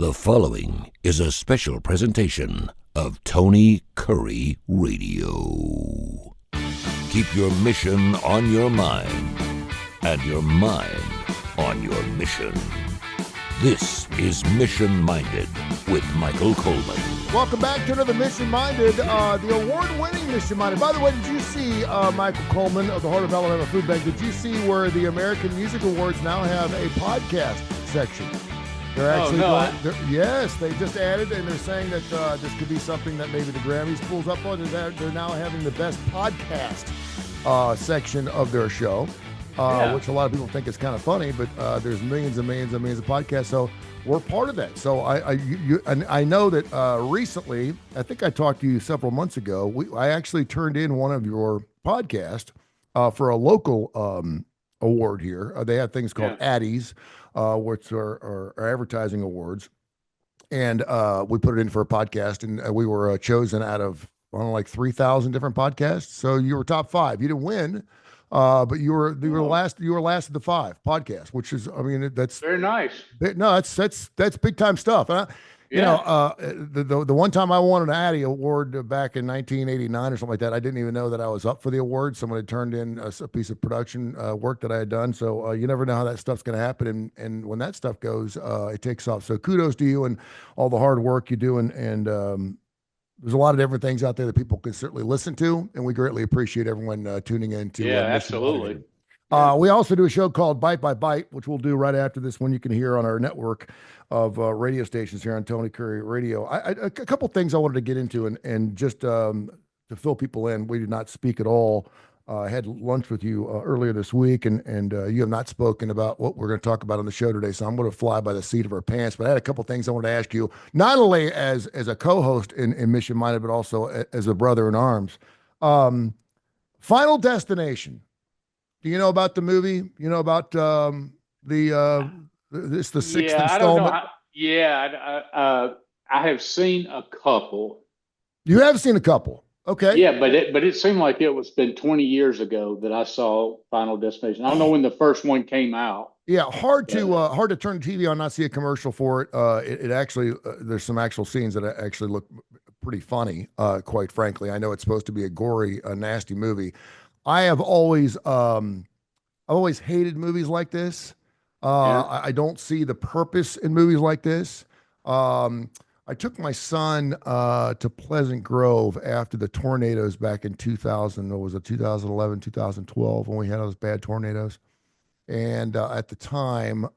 The following is a special presentation of Tony Curry Radio. Keep your mission on your mind and your mind on your mission. This is Mission Minded with Michael Coleman. Welcome back to another Mission Minded, the award-winning Mission Minded. By the way, did you see Michael Coleman of the Heart of Alabama Food Bank? Did you see where the American Music Awards now have a podcast section? They're actually yes, they just added, and they're saying that this could be something that maybe the Grammys pulls up on. They're now having the best podcast section of their show, which a lot of people think is kind of funny, but there's millions and millions and millions of podcasts, so we're part of that. So I know that recently, I think I talked to you several months ago, I actually turned in one of your podcasts for a local award here. They have things called Addies, which are advertising awards. And we put it in for a podcast, and we were chosen out of, I don't know, like 3,000 different podcasts. So you were top 5. You didn't win, but you were last. You were last of the 5 podcasts, which is, I mean, that's very nice. No, that's big time stuff. You know, the one time I won an Addy award back in 1989 or something like that, I didn't even know that I was up for the award. Someone had turned in a piece of production work that I had done. So you never know how that stuff's going to happen. And when that stuff goes, it takes off. So kudos to you and all the hard work you do. And there's a lot of different things out there that people can certainly listen to. And we greatly appreciate everyone tuning in to absolutely. We also do a show called Bite by Bite, which we'll do right after this one. You can hear on our network of radio stations here on Tony Curry Radio. A couple things I wanted to get into, and just to fill people in, we did not speak at all. I had lunch with you earlier this week, and you have not spoken about what we're going to talk about on the show today, so I'm going to fly by the seat of our pants. But I had a couple things I wanted to ask you, not only as a co-host in Mission Minded, but also as a brother in arms. Final Destination. Do you know about the movie? You know about it's the 6th installment? I have seen a couple. You have seen a couple. Okay. Yeah, but it seemed like it was been 20 years ago that I saw Final Destination. I don't know when the first one came out. Yeah, hard to turn the TV on, not see a commercial for it. It actually there's some actual scenes that actually look pretty funny, quite frankly. I know it's supposed to be a gory, nasty movie. I have always hated movies like this. I don't see the purpose in movies like this. I took my son to Pleasant Grove after the tornadoes back in 2011, 2012, when we had those bad tornadoes. And at the time,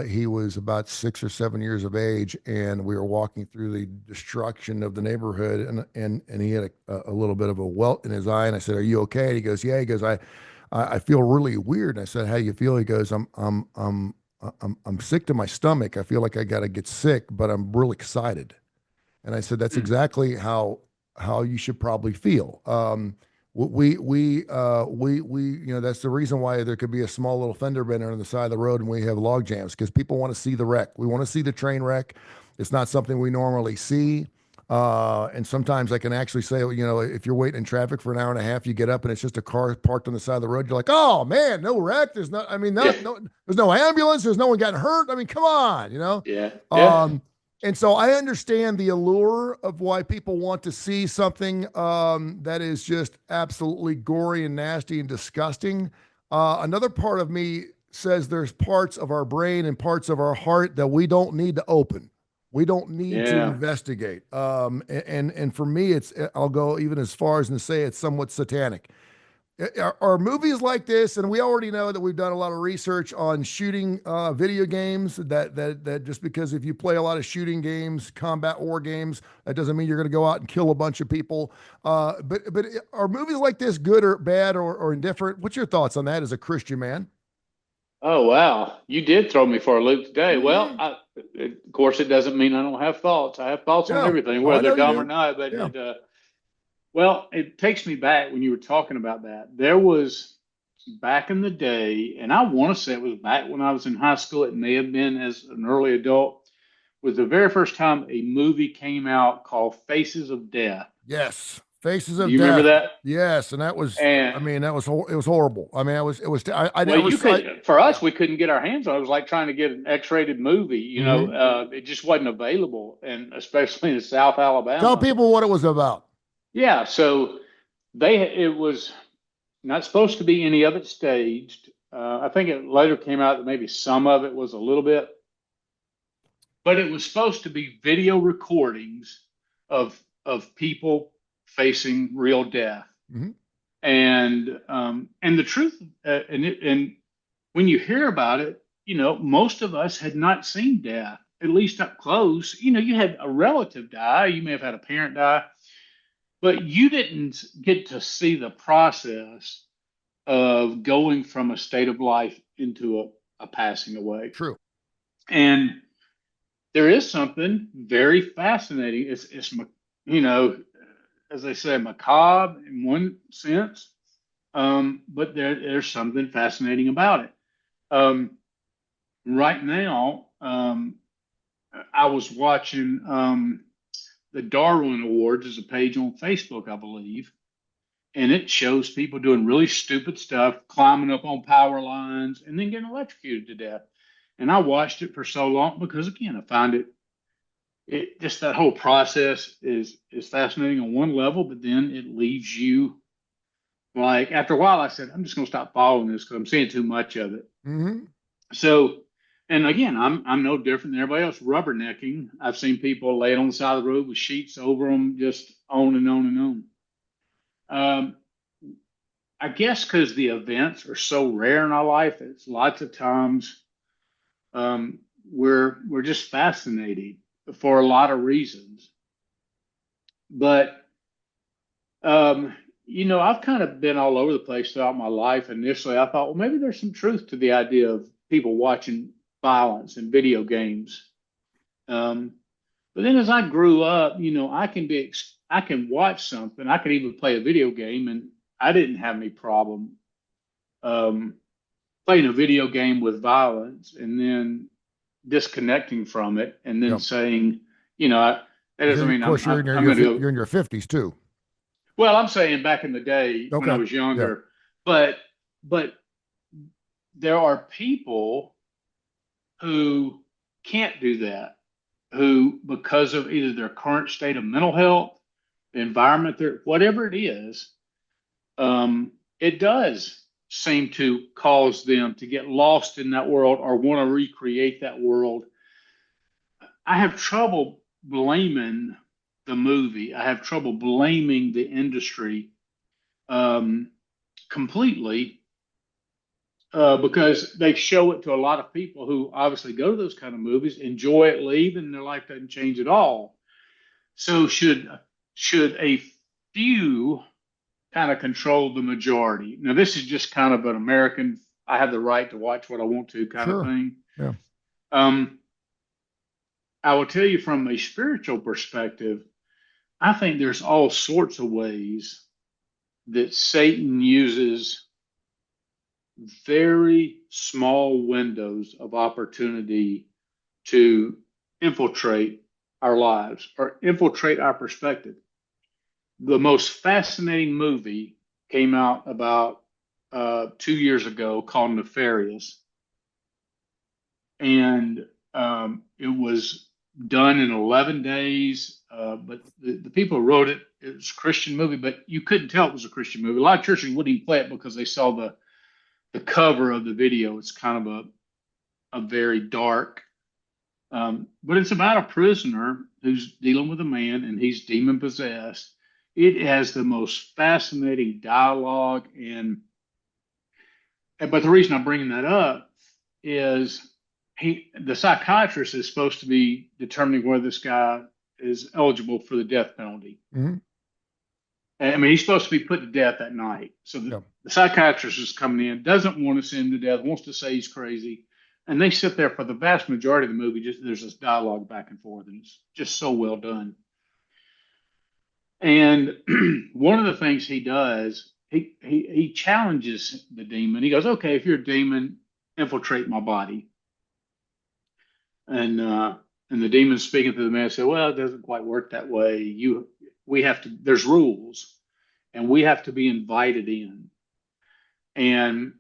he was about 6 or 7 years of age, and we were walking through the destruction of the neighborhood, and he had a little bit of a welt in his eye, and I said, "Are you okay?" And he goes, "Yeah." He goes, I feel really weird. And I said, "How do you feel?" He goes, I'm sick to my stomach. I feel like I got to get sick, but I'm really excited." And I said, "That's exactly how you should probably feel." We that's the reason why there could be a small little fender bender on the side of the road and we have log jams, because people want to see the wreck. We want to see the train wreck. It's not something we normally see. And sometimes I can actually say, if you're waiting in traffic for an hour and a half, you get up and it's just a car parked on the side of the road. You're like, "Oh man, no wreck. There's no ambulance. There's no one getting hurt. I mean, come on, Yeah. And so I understand the allure of why people want to see something that is just absolutely gory and nasty and disgusting. Another part of me says there's parts of our brain and parts of our heart that we don't need to open. We don't need to investigate. And for me, I'll go even as far as to say it's somewhat satanic. Are movies like this, and we already know that we've done a lot of research on shooting video games, that just because if you play a lot of shooting games, combat war games, that doesn't mean you're going to go out and kill a bunch of people. But are movies like this good or bad or indifferent? What's your thoughts on that as a Christian man? Oh, wow. You did throw me for a loop today. Well, of course, it doesn't mean I don't have thoughts. I have thoughts on everything, whether they're dumb or not. But well, it takes me back when you were talking about that. There was back in the day, and I want to say it was back when I was in high school. It may have been as an early adult. Was the very first time a movie came out called Faces of Death. Yes, Faces Do of you remember Death. that? Yes, and that was. I And mean, it was horrible. I mean, it was. I well, never. you could, for Yeah. us, we couldn't get our hands on it. It was like trying to get an X-rated movie. Hmm. It just wasn't available, and especially in South Tell Alabama. people what it was about. Yeah, so it was not supposed to be any of it staged. I think it later came out that maybe some of it was a little bit, but it was supposed to be video recordings of people facing real death. Hmm. And the truth, and when you hear about it, most of us had not seen death, at least up close. You had a relative die, you may have had a parent die, but you didn't get to see the process of going from a state of life into a passing away. True. And there is something very fascinating. It's you know, as they say, macabre in one sense, but there's something fascinating about it. Right now, I was watching the Darwin Awards as a page on Facebook, I believe, and it shows people doing really stupid stuff, climbing up on power lines, and then getting electrocuted to death. And I watched it for so long because, again, I find it just that whole process is fascinating on one level, but then it leaves you like after a while. I said, I'm just going to stop following this because I'm seeing too much of it. Hmm. So, and again, I'm no different than everybody else. Rubbernecking. I've seen people lay it on the side of the road with sheets over them, just on and on and on. Um, I guess because the events are so rare in our life, it's lots of times we're just fascinated for a lot of reasons. But I've kind of been all over the place throughout my life. Initially, I thought, well, maybe there's some truth to the idea of people watching violence in video games. Um, but then as I grew up, I can watch something. I can even play a video game, and I didn't have any problem um, playing a video game with violence and then disconnecting from it and then Yep. saying, that doesn't Of mean course, I'm going to go. you're in your 50s too. Well, I'm saying back in the day when I Okay. was Yeah. younger, but there are people who can't do that, who because of either their current state of mental health, the environment, whatever it is, it does seem to cause them to get lost in that world or want to recreate that world. I have trouble blaming the movie. I have trouble blaming the industry um, completely because they show it to a lot of people who obviously go to those kind of movies, enjoy it, leave, and their life doesn't change at all. So should a few kind of control the majority? Now, this is just kind of an American. I have the right to watch what I want to kind of Sure. thing. Yeah. Um, I will tell you from a spiritual perspective, I think there's all sorts of ways that Satan uses very small windows of opportunity to infiltrate our lives or infiltrate our perspective. The most fascinating movie came out about 2 years ago called Nefarious. And it was done in 11 days. But the people who wrote it, it was a Christian movie, but you couldn't tell it was a Christian movie. A lot of churches wouldn't even play it because they saw the cover of the video. It's kind of a very dark, but it's about a prisoner who's dealing with a man and he's demon possessed. It has the most fascinating dialogue, but the reason I'm bringing that up is the psychiatrist is supposed to be determining whether this guy is eligible for the death penalty. Hmm. I mean, he's supposed to be put to death that night. So Yeah. the psychiatrist is coming in, doesn't want to send him to death, wants to say he's crazy. And they sit there for the vast majority of the movie. Just there's this dialogue back and forth, and it's just so well done. And one of the things he does, he challenges the demon. He goes, "Okay, if you're a demon, infiltrate my body." And the demon speaking to the man said, "Well, it doesn't quite work that way. there's rules, and we have to be invited in. And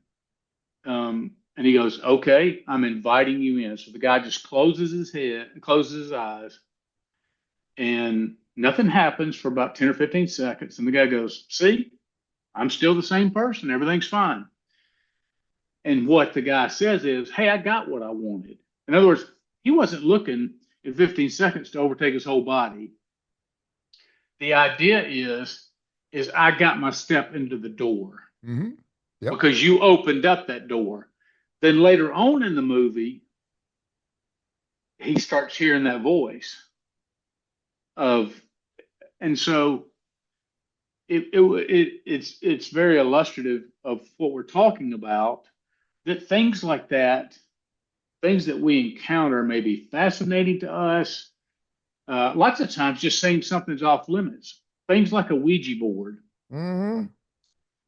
and he goes, okay, I'm inviting you in. So the guy just closes his eyes, and nothing happens for about 10 or 15 seconds. And the guy goes, see, I'm still the same person. Everything's fine. And what the guy says is, hey, I got what I wanted. In other words, he wasn't looking in 15 seconds to overtake his whole body. The idea is I got my step into the door. Mm-hmm. Yep. Because you opened up that door. Then later on in the movie, he starts hearing that voice and so it's very illustrative of what we're talking about. That things like that, things that we encounter, may be fascinating to us. Lots of times, just saying something's off limits. Things like a Ouija board. Mm-hmm.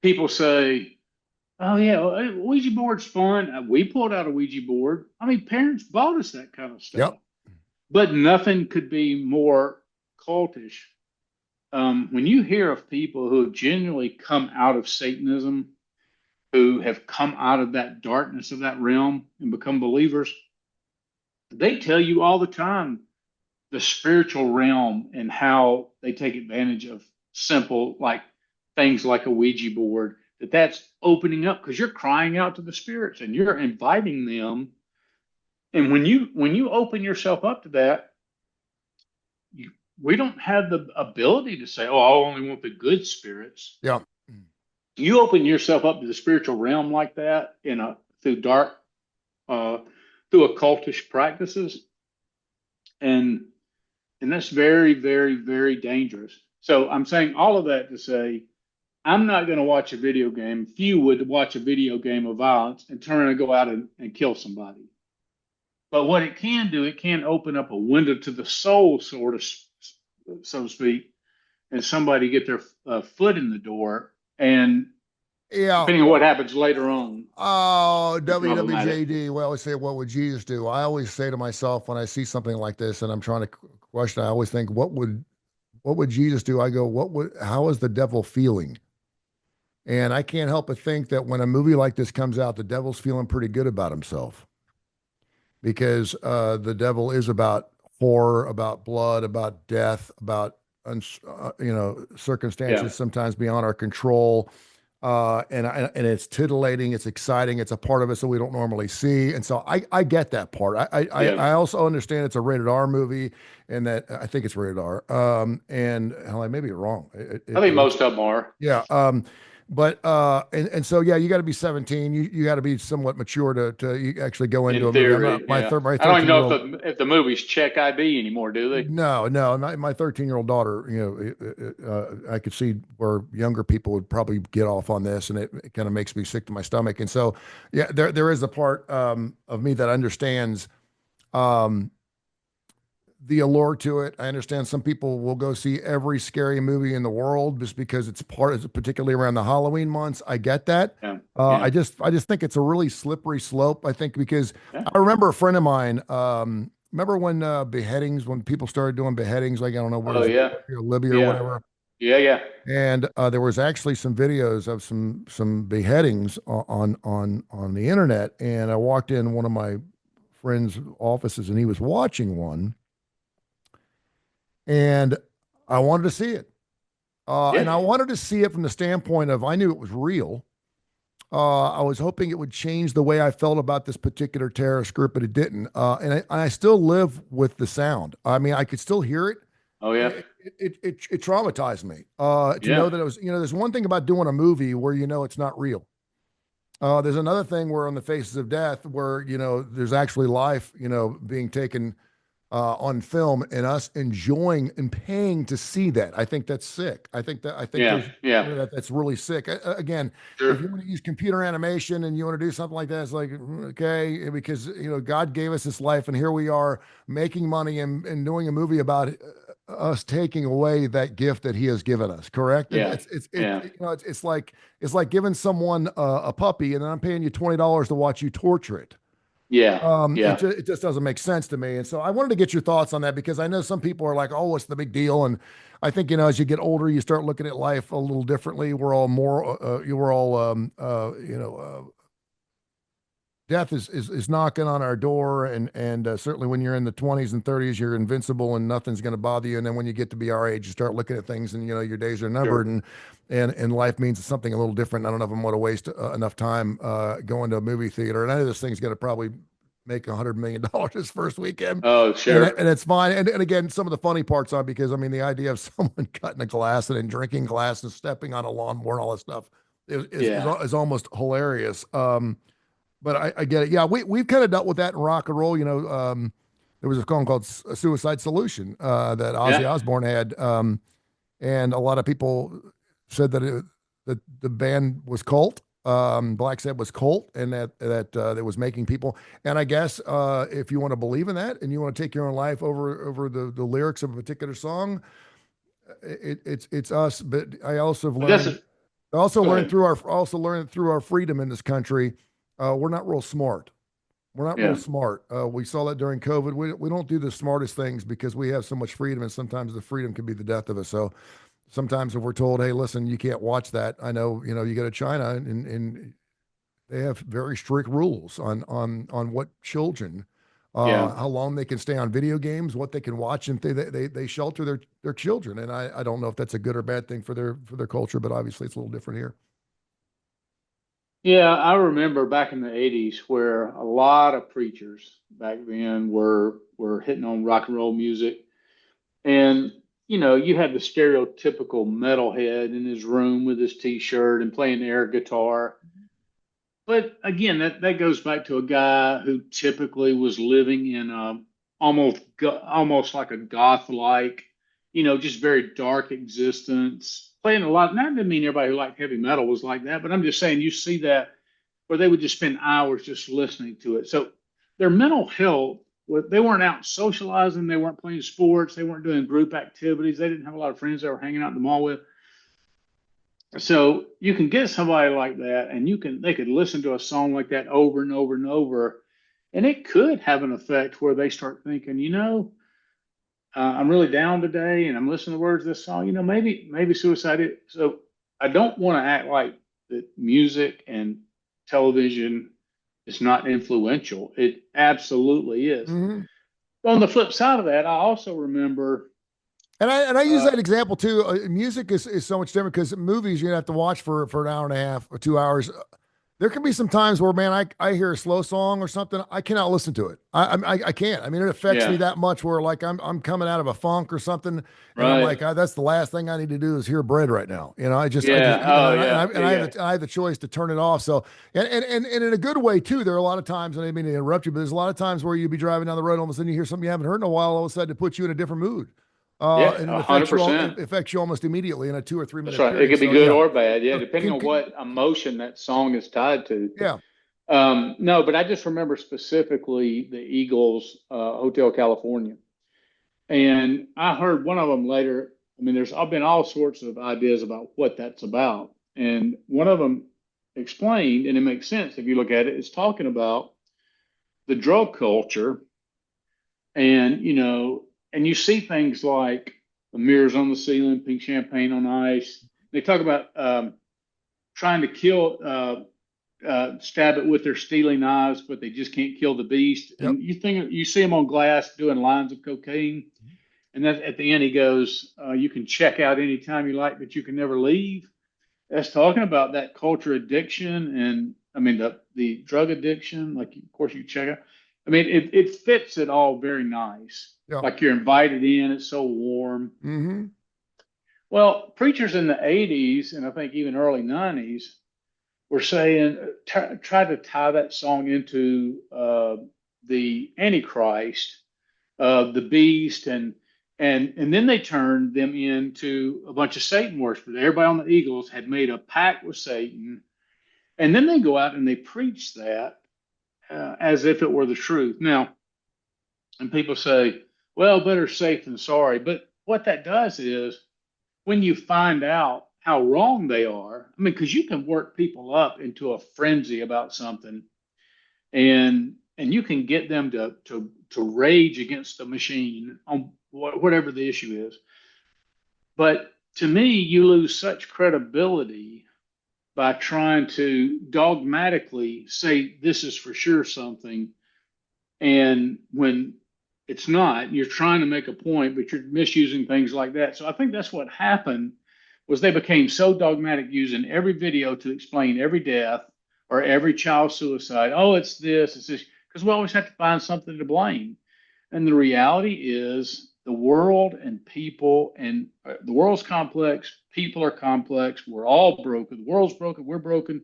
People say, oh yeah, Ouija board's fun. We pulled out a Ouija board. I mean, parents bought us that kind of stuff. Yep. But nothing could be more cultish. When you hear of people who have genuinely come out of Satanism, who have come out of that darkness of that realm and become believers, they tell you all the time the spiritual realm and how they take advantage of simple like things like a Ouija board, that's opening up because you're crying out to the spirits and you're inviting them. And when you open yourself up to that, we don't have the ability to say, oh, I only want the good spirits. Yeah. You open yourself up to the spiritual realm like that through occultish practices. And that's very, very, very dangerous. So I'm saying all of that to say, I'm not going to watch a video game. Few would watch a video game of violence and turn and go out and kill somebody. But what it can do, it can open up a window to the soul, sort of, so to speak, and somebody get their foot in the door. And depending on what happens later on. Oh, WWJD. We always say, what would Jesus do? I always say to myself when I see something like this and I'm trying to question, I always think, what would Jesus do? I go, how is the devil feeling? And I can't help but think that when a movie like this comes out, the devil's feeling pretty good about himself, because the devil is about horror, about blood, about death, about circumstances sometimes beyond our control, and it's titillating, it's exciting, it's a part of it so we don't normally see, and so I get that part. I also understand it's a rated R movie, and that I think it's rated R. And I may be wrong. I think most of them are. Yeah. But and so yeah, you got to be 17. You got to be somewhat mature to you actually go into a movie. My I don't even know if the movies check ID anymore, do they? No. My 13-year-old daughter, I could see where younger people would probably get off on this, and it kind of makes me sick to my stomach. And so yeah, there is a part of me that understands the allure to it. I understand some people will go see every scary movie in the world just because it's particularly around the Halloween months. I get that. Yeah. I just think it's a really slippery slope. I think because I remember a friend of mine, remember when beheadings, when people started doing beheadings, like, I don't know, Libya or whatever. Yeah. And there was actually some videos of some beheadings on the internet. And I walked in one of my friend's offices and he was watching one. And I wanted to see it. And I wanted to see it from the standpoint of, I knew it was real. I was hoping it would change the way I felt about this particular terrorist group, but it didn't. And I still live with the sound. I mean, I could still hear it. Oh, yeah. It traumatized me to know that it was, there's one thing about doing a movie where it's not real. There's another thing where on the Faces of Death, where, there's actually life, being taken on film, and us enjoying and paying to see that. I think that's sick. I think that's really sick. Again, if you want to use computer animation and you want to do something like that, it's like, okay, because God gave us this life, and here we are making money and doing a movie about us taking away that gift that He has given us. Correct? Yeah. It's like giving someone a puppy, and then I'm paying you $20 to watch you torture it. Yeah. It, Yeah. it just doesn't make sense to me. And so I wanted to get your thoughts on that because I know some people are like, oh, what's the big deal? And I think, as you get older, you start looking at life a little differently. We're all more, we're all, death is knocking on our door, and certainly when you're in the 20s and 30s, you're invincible and nothing's going to bother you. And then when you get to be our age, you start looking at things, and your days are numbered, Sure. and life means something a little different. I don't know if I'm going to waste enough time going to a movie theater, and I know this thing's going to probably make $100 million this first weekend. Oh, sure. And it's fine. And again, some of the funny parts are because I mean the idea of someone cutting a glass and then drinking glass and stepping on a lawnmower and all that stuff Yeah. is almost hilarious. But I get it. Yeah, we've kind of dealt with that in rock and roll. There was a song called "Suicide Solution" that Ozzy Yeah. Osbourne had, and a lot of people said that the band was cult. Black Sabbath was cult, and that was making people. And I guess if you want to believe in that, and you want to take your own life over the lyrics of a particular song, it's us. But I also have But that's learned. a, I also go learned ahead. through our freedom in this country. We're not real smart. We're not real Yeah. smart. We saw that during COVID. We don't do the smartest things because we have so much freedom, and sometimes the freedom can be the death of us. So sometimes if we're told, "Hey, listen, you can't watch that," I know you go to China and they have very strict rules on what children, Yeah. how long they can stay on video games, what they can watch, and they shelter their children. And I don't know if that's a good or bad thing for their culture, but obviously it's a little different here. Yeah, I remember back in the 80s where a lot of preachers back then were hitting on rock and roll music. And you had the stereotypical metalhead in his room with his t-shirt and playing air guitar. But again, that goes back to a guy who typically was living in a almost like a goth-like, just very dark existence, playing a lot. Not to mean everybody who liked heavy metal was like that, but I'm just saying you see that where they would just spend hours just listening to it. So their mental health, they weren't out socializing, they weren't playing sports, they weren't doing group activities, they didn't have a lot of friends they were hanging out in the mall with. So you can get somebody like that, and they could listen to a song like that over and over and over, and it could have an effect where they start thinking, I'm really down today, and I'm listening to the words of this song. Maybe suicide. So I don't want to act like that music and television is not influential. It absolutely is. Hmm. On the flip side of that, I also remember. And I use Uh, that example too. Music is so much different because movies you have to watch for an hour and a half or 2 hours. There can be some times where, man, I hear a slow song or something, I cannot listen to it. I can't. I mean, it affects me yeah, that much. Where like I'm coming out of a funk or something, and I'm right. like, that's the last thing I need to do is hear bread right now. I just Yeah. Oh, yeah. and Yeah. Yeah. I have the choice to turn it off. So and in a good way too. There are a lot of times, and I didn't mean to interrupt you, but there's a lot of times where you'd be driving down the road, all of a sudden you hear something you haven't heard in a while, all of a sudden to put you in a different mood. Yeah. And A hundred it percent. affects you almost immediately in a 2 or 3 minute That's right. It period. could be So good yeah, or bad. Yeah, so depending on what emotion that song is tied to. yeah. No, but I just remember specifically the Eagles, Hotel California. And I heard one of them later. I mean, there's I've been all sorts of ideas about what that's about. And one of them explained, and it makes sense if you look at it, is talking about the drug culture. And, and you see things like the mirrors on the ceiling, pink champagne on ice. They talk about trying to kill, stab it with their steely knives, but they just can't kill the beast. Yep. And you see them on glass doing lines of cocaine. And then at the end, he goes, "You can check out anytime you like, but you can never leave." That's talking about that culture addiction, and I mean the drug addiction. Like, of course, you check out. I mean, it fits it all very nice. Yeah. Like you're invited in. It's so warm. Mm-hmm. Well, preachers in the '80s and I think even early '90s were saying, try to tie that song into the Antichrist, the beast, and then they turned them into a bunch of Satan worshipers. Everybody on the Eagles had made a pact with Satan, and then they go out and they preach that as if it were the truth. Now, and people say, "Well, better safe than sorry." But what that does is, when you find out how wrong they are, I mean, because you can work people up into a frenzy about something, and and you can get them to rage against the machine on whatever the issue is. But to me, you lose such credibility by trying to dogmatically say this is for sure something, and when it's not, you're trying to make a point, but you're misusing things like that. So I think that's what happened was they became so dogmatic using every video to explain every death or every child suicide. Oh, it's this, because we always have to find something to blame. And the reality is the world and people and the world's complex. People are complex. We're all broken. The world's broken. We're broken.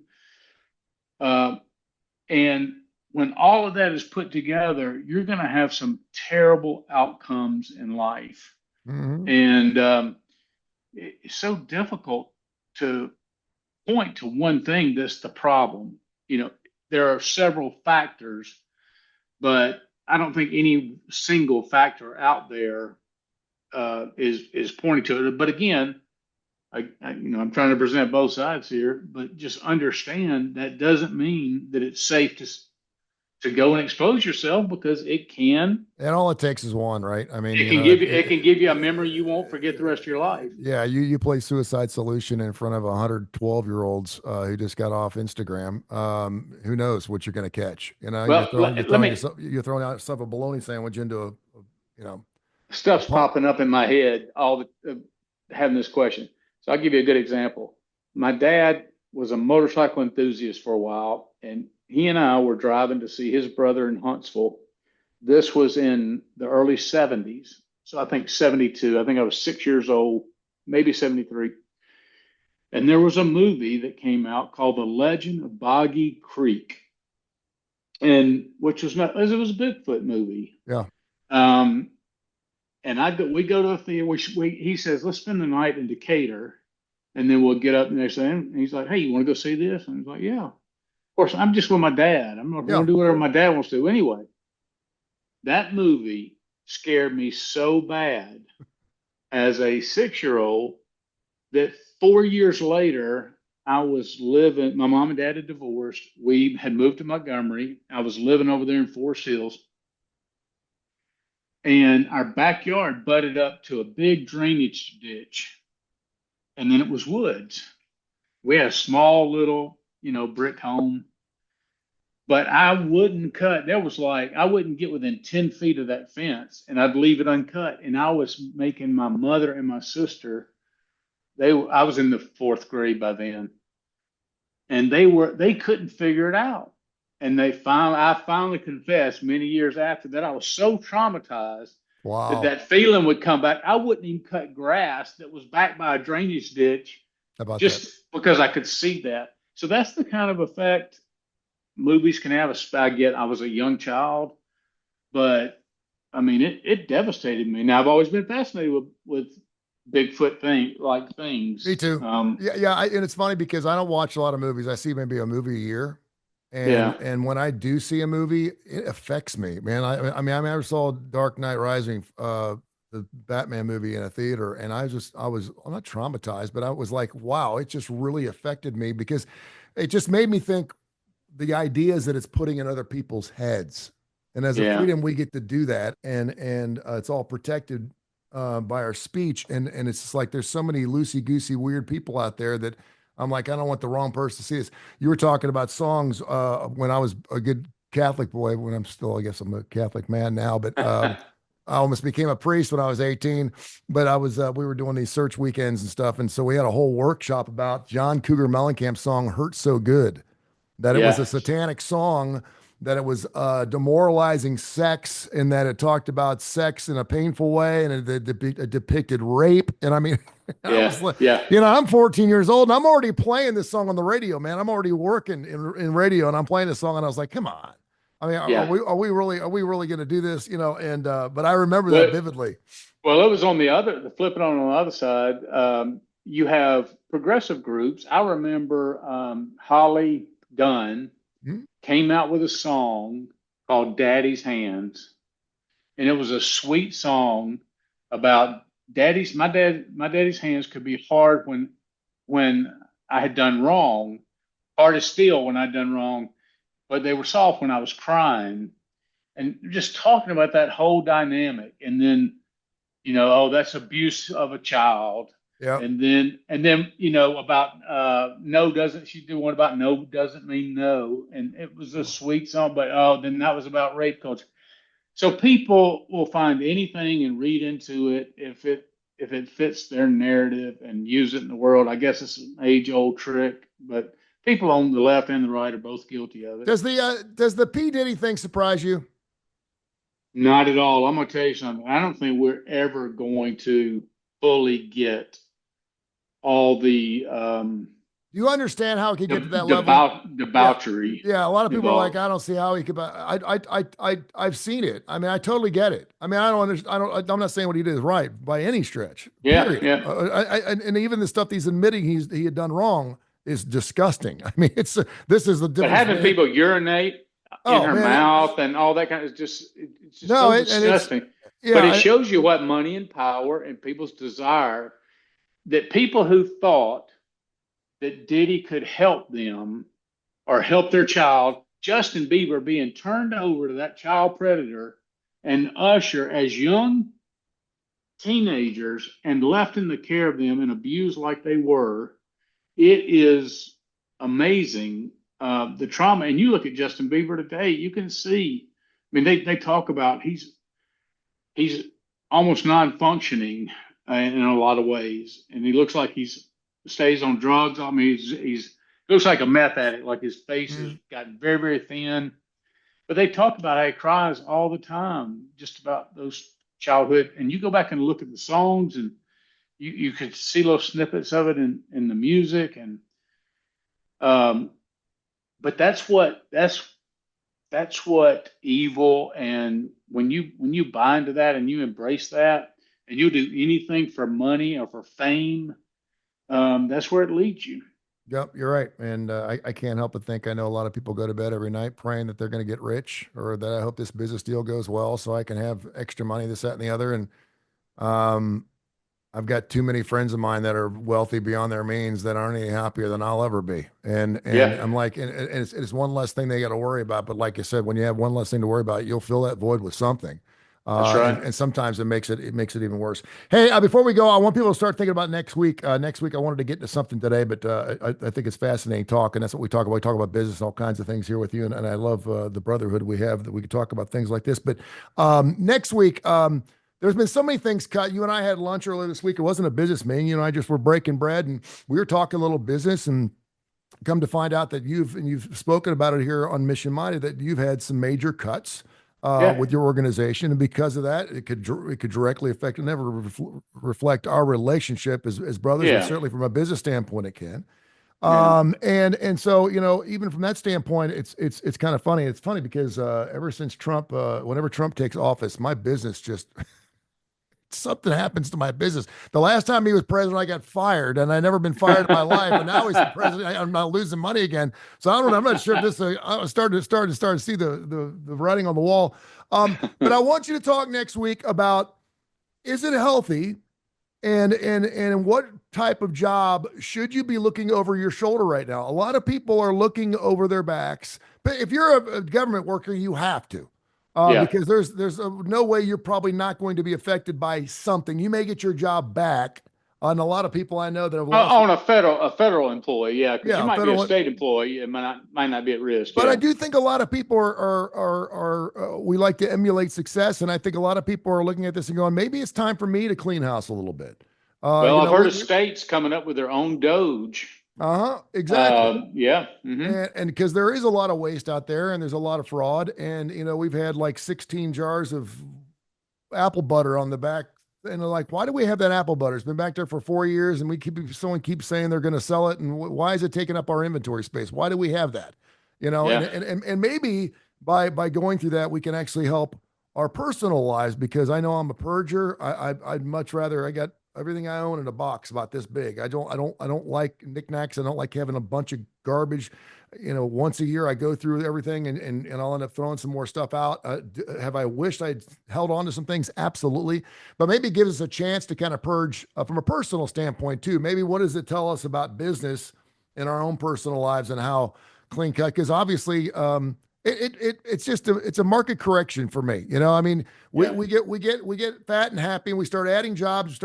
And when all of that is put together, you're going to have some terrible outcomes in life. Mm-hmm. And it's so difficult to point to one thing that's the problem. There are several factors, but I don't think any single factor out there is pointing to it. But again, I'm trying to present both sides here, but just understand that doesn't mean that it's safe to go and expose yourself, because it can. And all it takes is one, right? I mean, it can give you a memory you won't forget the rest of your life. Yeah, you play Suicide Solution in front of 112-year-olds who just got off Instagram. Who knows what you're going to catch? Well, you're throwing out yourself a bologna sandwich into stuff's popping up in my head having this question. So I'll give you a good example. My dad was a motorcycle enthusiast for a while, and he and I were driving to see his brother in Huntsville. This was in the early 70s. So I think 72. I think I was 6 years old, maybe 73. And there was a movie that came out called The Legend of Boggy Creek, and which was not, it was a Bigfoot movie. Yeah. And we go to a theater. He says, let's spend the night in Decatur, and then we'll get up the next day. And he's like, hey, you want to go see this? And I was like, yeah. Of course, I'm just with my dad. I'm not going to do whatever my dad wants to do anyway. That movie scared me so bad as a 6-year-old that 4 years later, I was living, my mom and dad had divorced. We had moved to Montgomery. I was living over there in Forest Hills. And our backyard butted up to a big drainage ditch. And then it was woods. We had a small little, brick home. But I wouldn't cut. I wouldn't get within 10 feet of that fence, and I'd leave it uncut. And I was making my mother and my sister, I was in the 4th grade by then, and they couldn't figure it out. And I finally confessed many years after that, I was so traumatized that feeling would come back. I wouldn't even cut grass that was backed by a drainage ditch because I could see that. So that's the kind of effect movies can have. I was a young child, but I mean, it devastated me. Now I've always been fascinated with Bigfoot things. Me too. Yeah. And it's funny because I don't watch a lot of movies. I see maybe a movie a year. And when I do see a movie, it affects me, man. I mean, I never saw Dark Knight Rising, the Batman movie in a theater, and I'm not traumatized, but I was like, wow, it just really affected me because it just made me think the ideas that it's putting in other people's heads. And as a freedom, we get to do that. And it's all protected by our speech. And it's just like, there's so many loosey-goosey, weird people out there that I'm like, I don't want the wrong person to see this. You were talking about songs when I was a good Catholic boy, when I'm still, I guess I'm a Catholic man now, but I almost became a priest when I was 18. But we were doing these search weekends and stuff. And so we had a whole workshop about John Cougar Mellencamp's song, Hurt So Good, that it was a satanic song, that it was demoralizing sex, and that it talked about sex in a painful way, and it depicted rape. And I mean, I'm 14 years old, and I'm already playing this song on the radio, man. I'm already working in radio, and I'm playing this song, and I was like, come on. I mean, are we really going to do this? And but I remember that vividly. Well, it was flipping on the other side. You have progressive groups. I remember Holly Dunn came out with a song called Daddy's Hands, and it was a sweet song about my daddy's hands could be hard when I had done wrong, hard as steel when I'd done wrong, but they were soft when I was crying. and just talking about that whole dynamic. And then, oh, that's abuse of a child. Yeah. And then, about no doesn't, she did one about no doesn't mean no. And it was a sweet song, but then that was about rape culture. So people will find anything and read into it if it fits their narrative and use it in the world. I guess it's an age old trick, but people on the left and the right are both guilty of it. Does the P Diddy thing surprise you? Not at all. I'm gonna tell you something. I don't think we're ever going to fully get all the Do you understand how it could get to that level? debauchery. Yeah, a lot of people are like, involved. I don't see how he could. I've seen it. I mean, I totally get it. I mean, I don't understand. I'm not saying what he did is right by any stretch. Yeah, Period. yeah. And even the stuff he's admitting he had done wrong is disgusting. I mean, this is the But difference. having people urinate in Oh her man, mouth and all that kind of it's just no, so and it's disgusting. But it yeah, shows you what money and power and people's desire, that people who thought that Diddy could help them or help their child, Justin Bieber being turned over to that child predator and Usher as young teenagers and left in the care of them and abused like they were. It is amazing, the trauma. And you look at Justin Bieber today, you can see. I mean, they talk about he's almost non-functioning in a lot of ways, and he looks like he's stays on drugs. I mean, he's looks like a meth addict. Like his face has mm, gotten very very thin. But they talk about how he cries all the time, just about those childhood. And you go back and look at the songs, and you could see little snippets of it in the music. And um, but that's what evil. And when you buy into that and you embrace that and you do anything for money or for fame, that's where it leads you. yep, you're right. And I can't help but think I know a lot of people go to bed every night praying that they're going to get rich or that I hope this business deal goes well so I can have extra money, this, that, and the other. And um, I've got too many friends of mine that are wealthy beyond their means that aren't any happier than I'll ever be. And Yeah, I'm like, and it's one less thing they got to worry about. But like I said, when you have one less thing to worry about, you'll fill that void with something. that's And right. and sometimes it makes it even worse. Hey, before we go, I want people to start thinking about next week. Next week, I wanted to get into something today, but I think it's fascinating talk, and that's what we talk about. We talk about business and all kinds of things here with you, and I love the brotherhood we have that we can talk about things like this. But next week, there's been so many things cut. You and I had lunch earlier this week. It wasn't a business meeting. You and I just were breaking bread, and we were talking a little business, and come to find out that you've spoken about it here on Mission Minded that you've had some major cuts Yeah, with your organization, and because of that, it could directly affect and never reflect our relationship as brothers, but yeah. certainly from a business standpoint, it can. Yeah. And so even from that standpoint, it's kind of funny. It's funny because ever since Trump, whenever Trump takes office, my business just something happens to my business. The last time he was president, I got fired, and I never been fired in my life. And now he's the president. I'm not losing money again. So I don't know. I'm not sure if this. I started to see the writing on the wall. But I want you to talk next week about, is it healthy, and what type of job should you be looking over your shoulder right now? A lot of people are looking over their backs, but if you're a government worker, you have to, Yeah. because there's no way you're probably not going to be affected by something. You may get your job back, and a lot of people I know that have lost. On a federal employee, yeah, because you Yeah, might be a federal. state employee, it might not be at risk. But I Yeah. do think a lot of people are we like to emulate success, and I think a lot of people are looking at this and going, maybe it's time for me to clean house a little bit. Well, I've heard of We states coming up with their own Doge. uh-huh, exactly. Yeah. Hmm. And because there is a lot of waste out there and there's a lot of fraud. And, we've had like 16 jars of apple butter on the back. And they're like, why do we have that apple butter? It's been back there for 4 years and someone keeps saying they're going to sell it. And why is it taking up our inventory space? Why do we have that? And, Yeah. and maybe by going through that, we can actually help our personal lives, because I know I'm a purger. I'd much rather, I got everything I own in a box about this big. I don't like knickknacks. I don't like having a bunch of garbage. Once a year I go through everything, and I'll end up throwing some more stuff out. Have I wished I'd held on to some things? Absolutely. But maybe it gives us a chance to kind of purge from a personal standpoint too. Maybe what does it tell us about business in our own personal lives and how clean cut? Because obviously, It's just it's a market correction for me. I mean, Yeah. we get fat and happy, and we start adding jobs,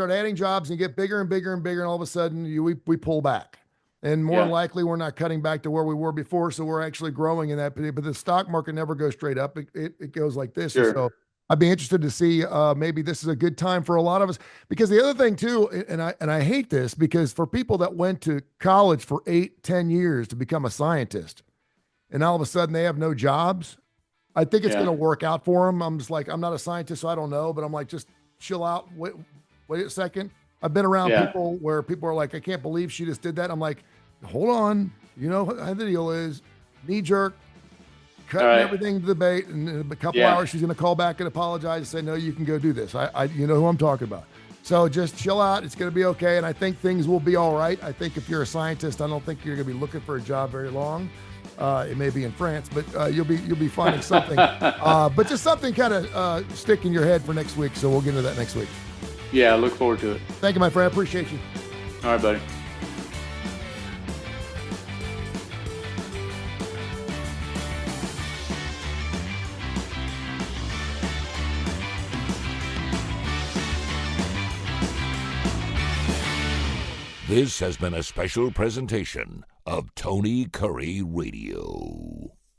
and get bigger and bigger and bigger, and all of a sudden we pull back. And more than Yeah. likely, we're not cutting back to where we were before, so we're actually growing in that. But the stock market never goes straight up; it goes like this. And Sure. so I'd be interested to see maybe this is a good time for a lot of us. Because the other thing too, and I hate this because for people that went to college for 8-10 years to become a scientist, and all of a sudden they have no jobs. I think it's going Yeah. to work out for them. I'm just like, I'm not a scientist, so I don't know, but I'm like, just chill out. Wait a second. I've been around Yeah. people where people are like, I can't believe she just did that. I'm like, hold on. You know how the deal is. Knee jerk, cutting right. everything to the bait. And in a couple Yeah. hours, she's going to call back and apologize and say, no, you can go do this. You know who I'm talking about. So just chill out. It's going to be okay. And I think things will be all right. I think if you're a scientist, I don't think you're going to be looking for a job very long. It may be in France, but you'll be finding something. But just something kind of stick in your head for next week. So we'll get into that next week. Yeah, I look forward to it. Thank you, my friend. I appreciate you. All right, buddy. This has been a special presentation of Tony Curry Radio.